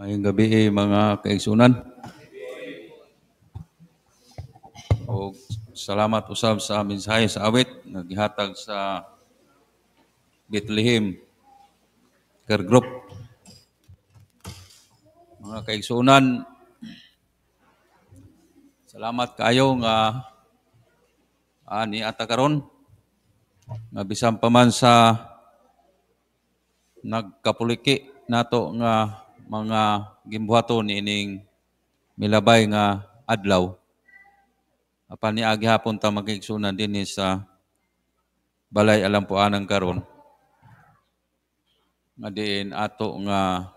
Ngayong gabi mga kaigsunan. O salamat usab sa mensahe sa awit nga gihatag sa Bethlehem Care Group. Mga kaigsunan, salamat kayo nga ani ata karon nga bisan pa man sa nagkapuliki nato nga mga gimbuhaton ining milabay nga adlaw. Apan niagi hapon ta magigsunan dinhi sa balay alampuanan karon nga diin ato nga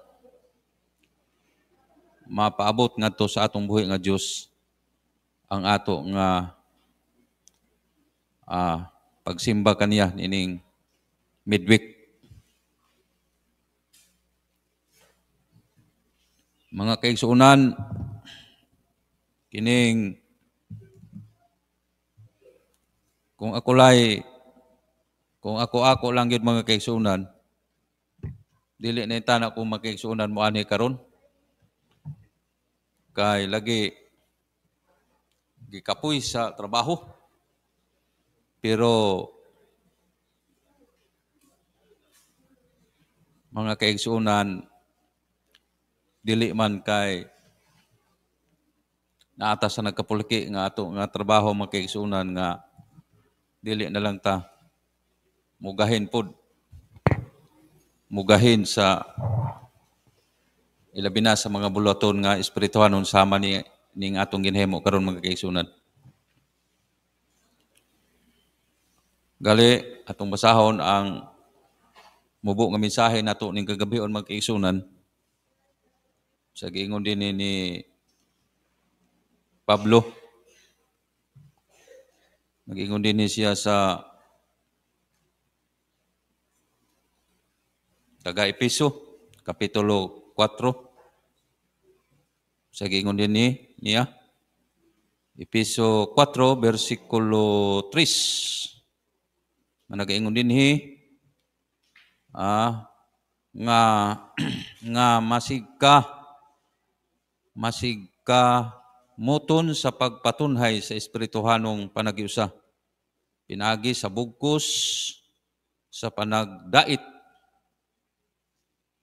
mapaabot ngadto sa atong buhi nga Dios ang ato nga pagsimba kaniya nining midweek. Mga kaigsunan, kining kung ako lang yun mga kaigsunan, dili na itana kung makaigsunan mo ani karon. Kay lagi gikapoy sa trabaho. Pero mga kaigsunan, dili man kay naata sa nagkapuliki nga ato nga trabaho mga kaigsunan nga dili na lang ta mugahin sa ilabi na sa mga bulaton nga espirituhanon sama ning atong ginhimo karon mga kaigsunan. Gali atong basahon ang mubo nga mensahe nato ning kagabion mga kaigsunan sa giingon din ni Pablo. Nag-ingon din siya sa taga-Epeso, Kapitulo 4. Sa giingon din niya, Epeso 4, versikulo 3. Nag-ingon din nga masigka muton sa pagpatunhay sa espirituhanong panagiusa. Pinagi sa bugkos sa panagdait.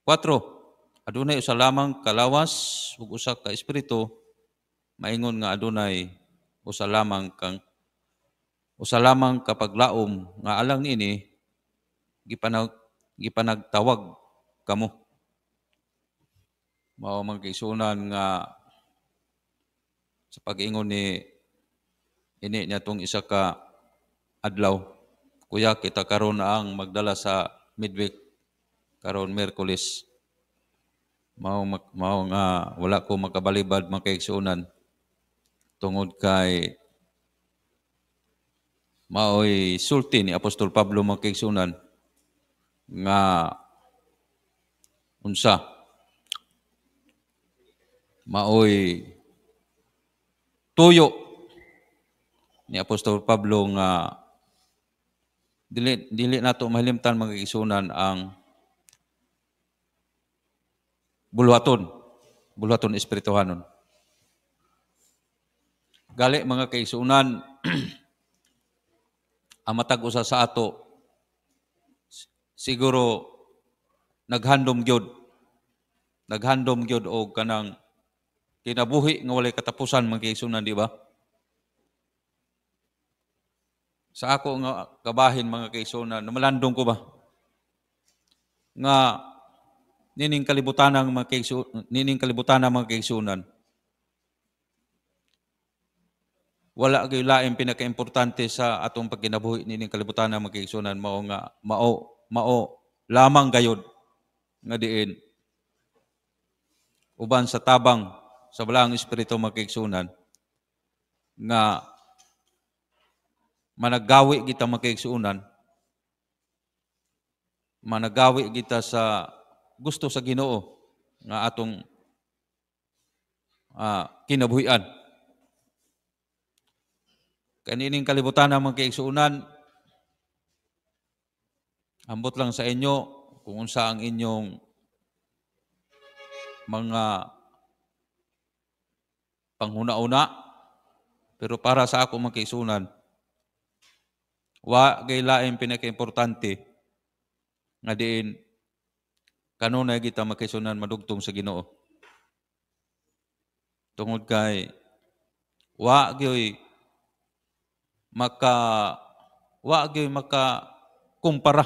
4. Adunay usa lamang kalawas ug usa ka espiritu, maingon nga adunay usa lamang kapaglaom nga alang ini gipanagtawag kamo. Mao man kaigsunan nga sa pag-ingon ini niya isa ka adlaw. Kuya, kita karon ang magdala sa midweek karon Miyerkules. Mao nga wala ko makabalibad mga kaigsunan tungod kay maoy sulti ni Apostol Pablo mga kaigsunan nga unsa maoy tuyo ni Apostol Pablo nga dili nato mahilimtan mga kaigsunan ang bulwaton espirituhanon. Gali mga kaigsunan, ang matag usa sa ato siguro naghandom gyud og kanang kinabuhi nga walay katapusan mga kaigsunan, di ba? Sa ako nga kabahin mga kaigsunan, namalandong ko ba nga nining kalibutan mga kaigsunan wala gyud lain pinakaimportante sa atong pagkinabuhi nining kalibutan mga kaigsunan mao lamang gayud nga diin uban sa tabang sa balaang espiritu mga kaigsunan nga managawi kita mga kaigsunan, managawi kita sa gusto sa Ginoo nga atong kinabuhian. Kanining kalibutan ng mga kaigsunan, ambot lang sa inyo kung unsa ang inyong mga panghuna-una, pero para sa ako mga kaigsunan, wa gay laing pinakaimportante nga diin kanunay kita makaigsunan madugtong sa Ginoo. Tungod kay wa gyoy maka kumpara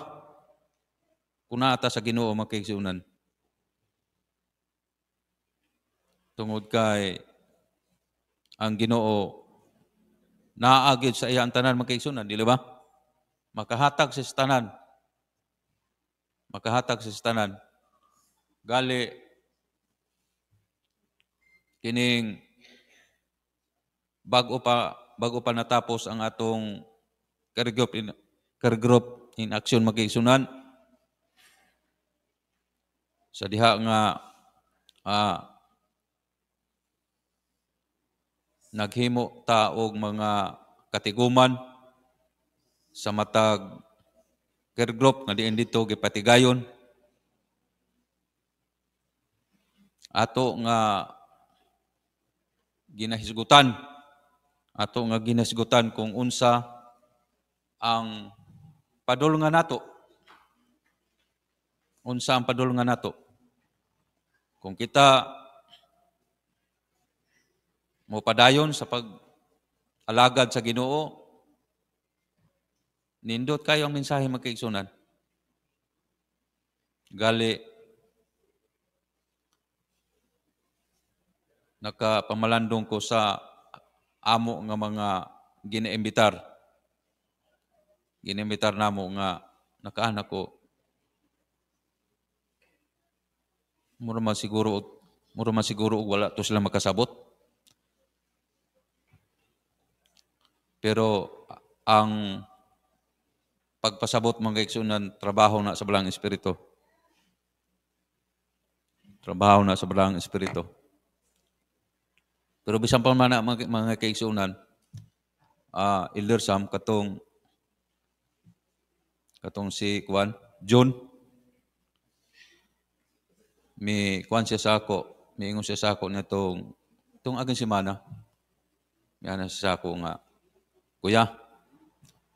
kunata sa Ginoo mga kaigsunan. Tungod kay ang Ginoo naa gyud sa iyang tanan mga kaigsunan, dili ba? Makahatag sa tanan. Makahatag sa tanan. Gali kining bago pa natapos ang atong care group in action mga kaigsunan, sa diha nga naghimo ta og mga katiguman sa matag care group nga diin dito gipatigayon ato nga ginahisgutan kung unsa ang padulungan nato. Unsa ang padulungan nato? Kung kita mo padayon sa pag-alagad sa Ginoo, nindot kayo ang mensahe mga kaigsunan. Gali nakapamalandong ko sa amo nga mga ginaimbitar. Ginaimbitar namo nga nakaanak ko. Mura man siguro wala to sila makasabot. Pero ang pagpasabot mga kaigsunan, trabaho na sa balang espiritu. Trabaho na sa balang espiritu. Pero bisan pa man na mga kaigsunan, Elder Sam, katong si Juan, John, miingon siya sa ako na itong aging semana, yan siya sa ako nga, Kuya,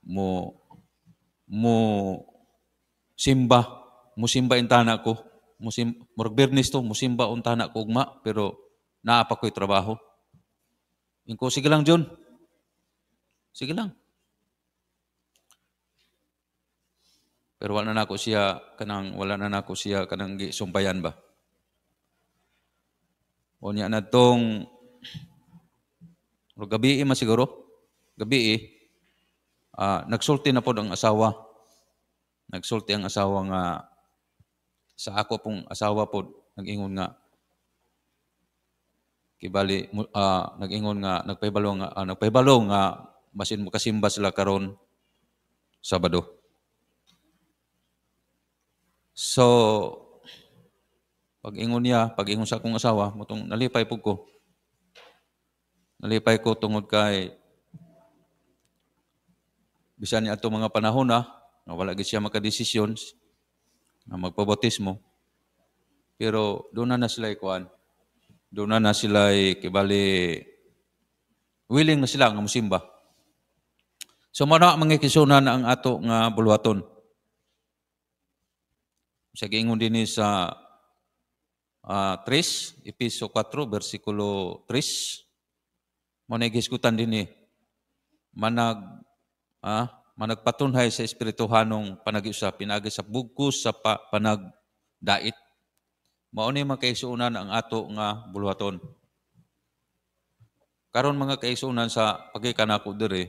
mo simba intana ko, murag Bernes to, mo simba untana ko ugma, pero naapa ko'y trabaho. Inko, sige lang, John. Sige lang. Pero wala na nako siya kanang gisumbayan ba. O niya na tong gabi man siguro. Gabi nagsulti na po ang asawa. Nagsulti ang asawa nga sa ako pong asawa po nag-ingon nga kibali nag-ingon nga nagpahibalo nga basin makasimba sila karon Sabado. So pag-ingon sa akong asawa mutong nalipay ko tungod kay bisan niya ato mga panahon nga wala gid siya makadesisyon na magpabautismo. Pero doon na sila kibali willing na sila nga musimba. So mao mga kisunan ang ato nga bulwaton. Sa giingon dinhi sa 3, Episo 4, versikulo 3, mo nagisgutan dinhi managpatunhay sa espirituhanong panag-iusap pinagi sa bugkos sa panagdait. Mao ni mga kaigsunan ang ato nga bulwaton. Karon mga kaigsunan sa pagikanako diri.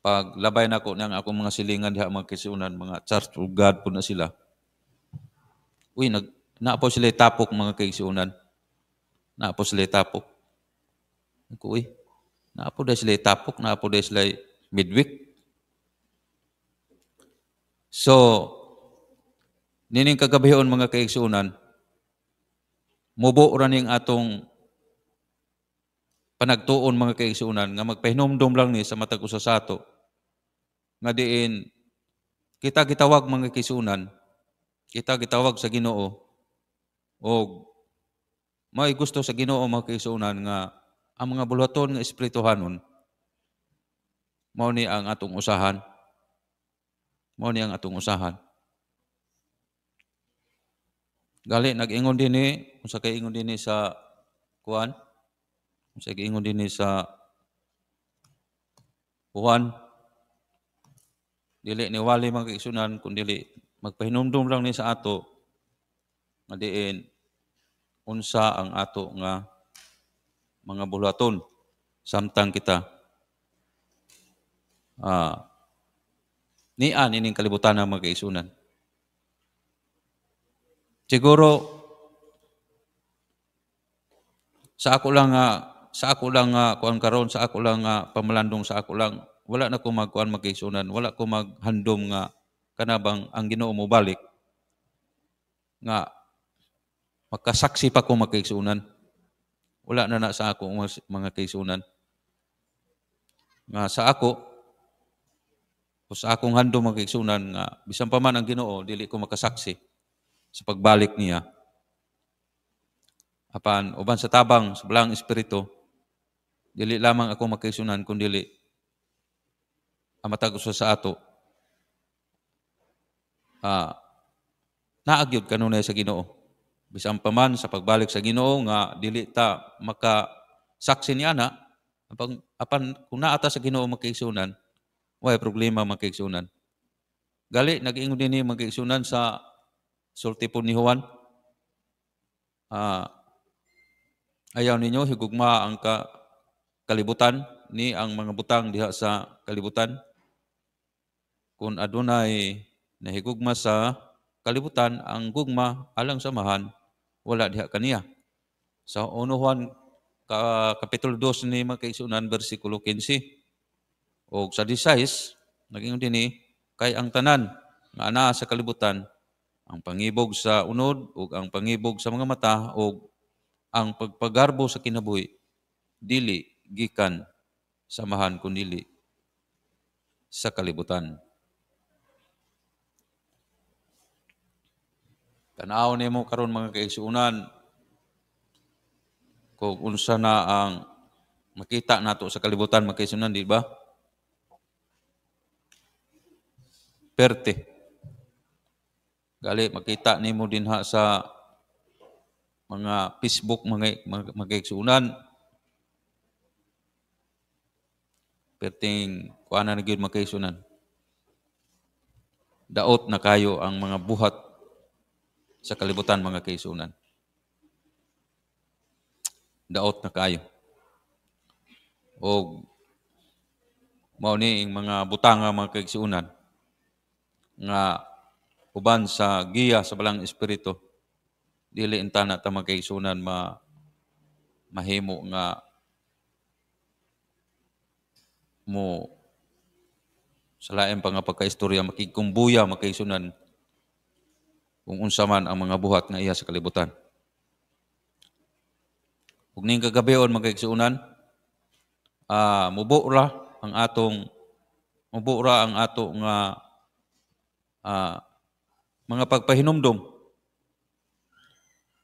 Paglabay nako nang akong mga silingan diha mga kaigsunan, mga Church of God po na sila. Uy, naapo sila tapok mga kaigsunan. Naapo sila tapok. Uy, naapo dahil sila tapok, naapo dahil sila midweek. So, nining kagabihon mga kaigsunan, mubo ra ning atong panagtuon mga kaigsunan nga magpahinomdom lang ni sa matag usa sa ato nga diin kita gitawag mga kaigsunan kita gitawag sa Ginoo o may gusto sa Ginoo mga kaigsuonan nga ang mga buluhaton nga espirituhanon mao ni ang atong usahan. Mao ni ang atong usahan. Gali nag-ingon dinhi unsa kay ingon dinhi sa kuan? Unsa kay ingon dinhi sa Juan, dili ni wali mga kaigsuonan kundi magpahinumdum lang ni sa ato nga diin unsa ang ato nga mga buluhaton samtang kita nian ining kalibutan ng mga kaigsuonan. Siguro sa ako lang kuan karon sa ako lang pamalandong sa ako lang wala na ko magkuan mga kaigsuonan, wala ko maghandom nga kanabang ang Ginoo mo balik nga makasaksi pa ko mga kaigsuonan. Wala na sa ako mga kaigsuonan. Nga sa ako o sa akong handom mga kaigsuonan nga bisan pa man ang Ginoo dili ko makasaksi sa pagbalik niya. Apan uban sa tabang sa balang espiritu dili lamang ako makaigsuonan kundi ang matag usa sa ato naagyod kanunay sa Ginoo. Bisan pa man sa pagbalik sa Ginoo nga dili ta makasaksi niya na apan kung naata sa Ginoo makaigsuonan way problema makaigsuonan. Gali nag-ingon dinhi makaigsuonan sa sulti po ni Juan. Ayaw ninyo higugma ang kalibutan ni ang mga butang diha sa kalibutan. Kung adunay nahigugma sa kalibutan, ang gugma alang samahan wala diha kaniya. Sa 1 Juan kapitulo 2 ni mga kaigsuonan bersikulo 15 o sa 16 nag-ingon dinhi kay ang tanan nga anaa sa kalibutan ang pangibog sa unod ug ang pangibog sa mga mata ug ang pagpagarbo sa kinabuhi dili gikan samahan kundi sa kalibutan. Tanaw nimo karon mga kaigsuonan kung unsa na ang makita nato sa kalibutan mga kaigsuonan, di ba? Perte. Gali makita nimo dinha sa mga Facebook mga kaigsuonan. Perting kuana na gyud mga kaigsuonan. Daot na kayo ang mga buhat sa kalibutan mga kaigsuonan. Daot na kayo. O mao ni ang mga butanga mga kaigsuonan nga uban sa giya sa balang espiritu dili intana ta mga kaigsuonan mahimo nga mo sa lain pa nga pagkaistorya makigkumbuya mga kaigsuonan kung unsa man ang mga buhat nga iya sa kalibutan. Ug ning kagabion mga kaigsuonan, mubura ang ato nga mga pagpahinumdom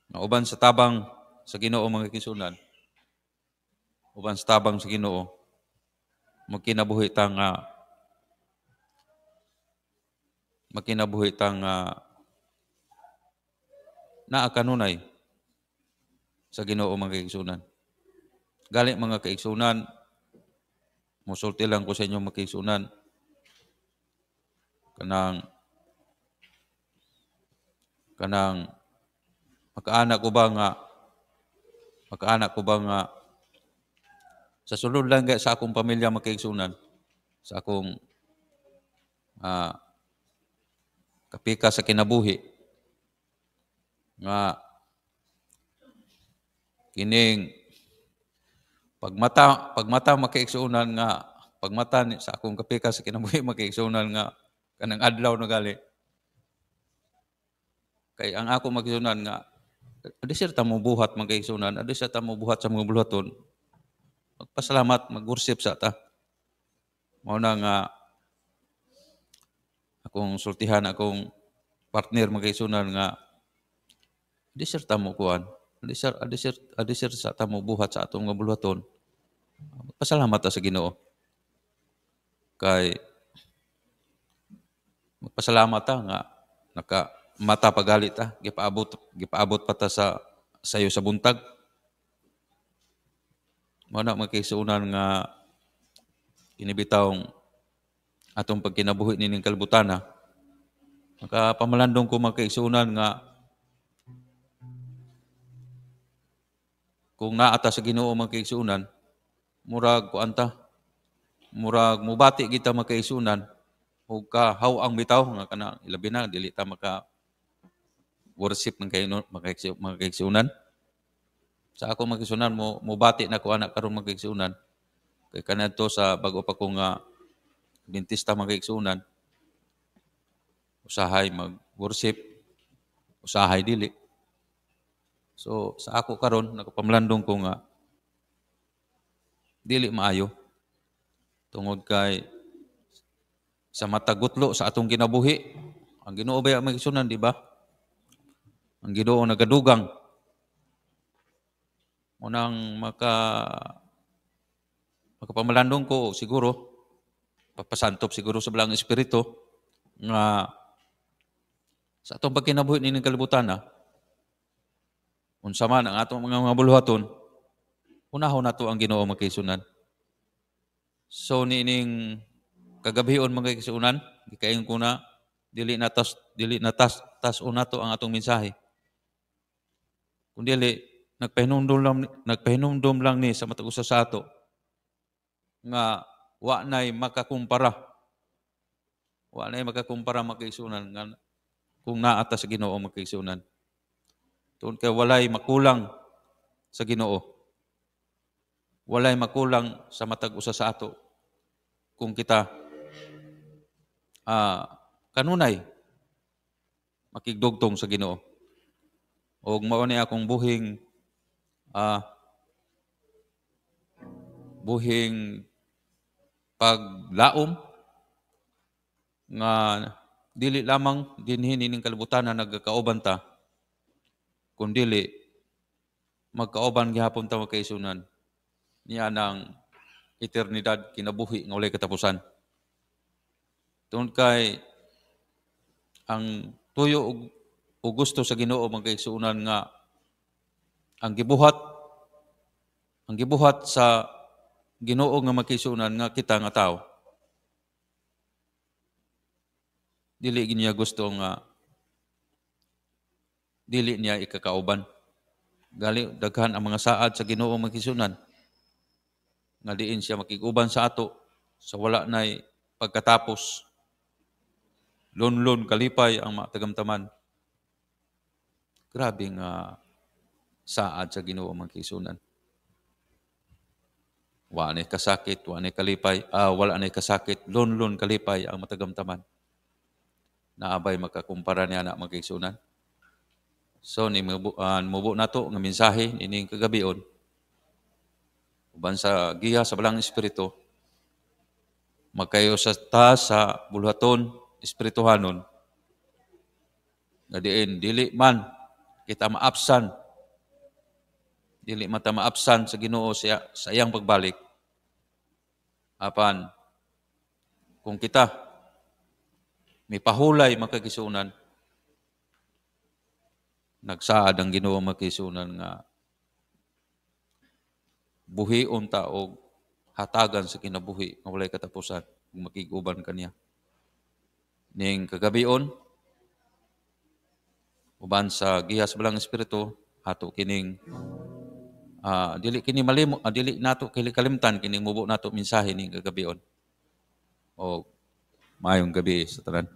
nga uban sa tabang sa Ginoo mga kaigsuonan. Uban sa tabang sa Ginoo makinabuhi tang naa kanunay sa Ginoo mga kaigsuonan. Gali mga kaigsuonan, musulti lang ko sa inyo mga kaigsuonan kanang makaanak ko ba nga sa sulod lang sa akong pamilya mga kaigsuonan, sa akong kapika sa kinabuhi nga kining pagmata makaigsuonan nga pagmata sa akong kapika sa kinabuhi makaigsuonan nga kanang adlaw na gali kay ang ako makaigsuonan nga adisir ta mo buhat makaigsuonan adisir ta mo buhat sa mga buluhaton magpasalamat mag-worship sa ta mao na nga akong sultihan akong partner mga kaigsunan nga adisir ta mo kuan, adisir sa ta mo buhat sa atong nga buluhaton. Pasalamat ta sa Ginoo. Kay magpasalamat ta nga naka mata pagali ta, gipaabot pa ta sa sayo sa buntag. Mao na mga kaigsunan nga inibitawng atong pagkinabuhi nining kalbutana. Makapamalandong ko mga kaigsunan nga kung naata sa Ginoo mga kaigsunan, murag kuanta, murag mubati kita mga kaigsunan ug kahaw-ang bitaw nga kana ilabi na dili ta maka worship ng mga kaigsunan. Sa ako mga kaigsunan mubati na ko anak karon mga kaigsunan. Kay kanadto sa bag-o pa ko nga dentista mga kaigsunan, usahay mag-worship, usahay dili. So sa ako karon nakapamlandong ko nga dili maayo tungod kay sa matagutlo sa atong kinabuhi. Ang Ginoo baya mga kaigsunan, di ba? Ang Ginoo nagadugang. Munang makapamalandong ko siguro papasantop siguro sa balang espiritu nga sa atong pagkinabuhi nining kalibutan unsa man ang atong mga buluhaton, unahon nato ang Ginoo mga kaigsunan. So nining kagabhion mga kaigsunan, gikayon ko na dili na tas nato ang atong mensahe. Kun dili nagpahinumdom lang ni sa matag usa sa ato nga wa nay makakumpara mga kaigsunan nga kung naata sa Ginoo mga kaigsunan. Tungod kay walay makulang sa Ginoo. Walay makulang sa matag usa sa ato kung kita kanunay makigdugtong sa Ginoo. Og mao ni akong buhing paglaom nga dili lamang dinhi nining kalibutan na nagkauban ta, kundi magkauban gihapon ta mga kaigsunan niya ng eternidad, kinabuhi nga walay katapusan. Tungod kay ang tuyo o gusto sa Ginoo mga kaigsunan nga ang gibuhat sa Ginoo nga mga kaigsunan nga kita nga tao dili niya gusto nga dili niya ikakauban. Gali daghan ang mga saad sa Ginoo mga kaigsunan nga diin siya makiguban sa ato sa wala nay pagkatapos. Lunlon kalipay ang matagamtaman. Grabe nga saad sa Ginoo mga kaigsunan. Wala nay kasakit, wala nay kasakit, lunlon kalipay ang matagamtaman. Naabay makakumpara niya na mga kaigsunan. So ni mubo nato nga mensahe ining kagabion uban sa giya sa balang espiritu magkayo sa buluhaton espirituhanon nga diin dili man kita maapsan sa Ginoo sa iyang pagbalik. Apan kung kita may pahulay mga kaigsunan, nagsaad ang Ginoo mga kaigsunan nga buhion ta og hatagan sa kinabuhi nga walay katapusan kung makiguban kaniya. Ning kagabion uban sa giya sa balang espiritu ato kining dili nato kalimtan kining mubo nato mensahe ning kagabion. O maayong gabi sa tanan.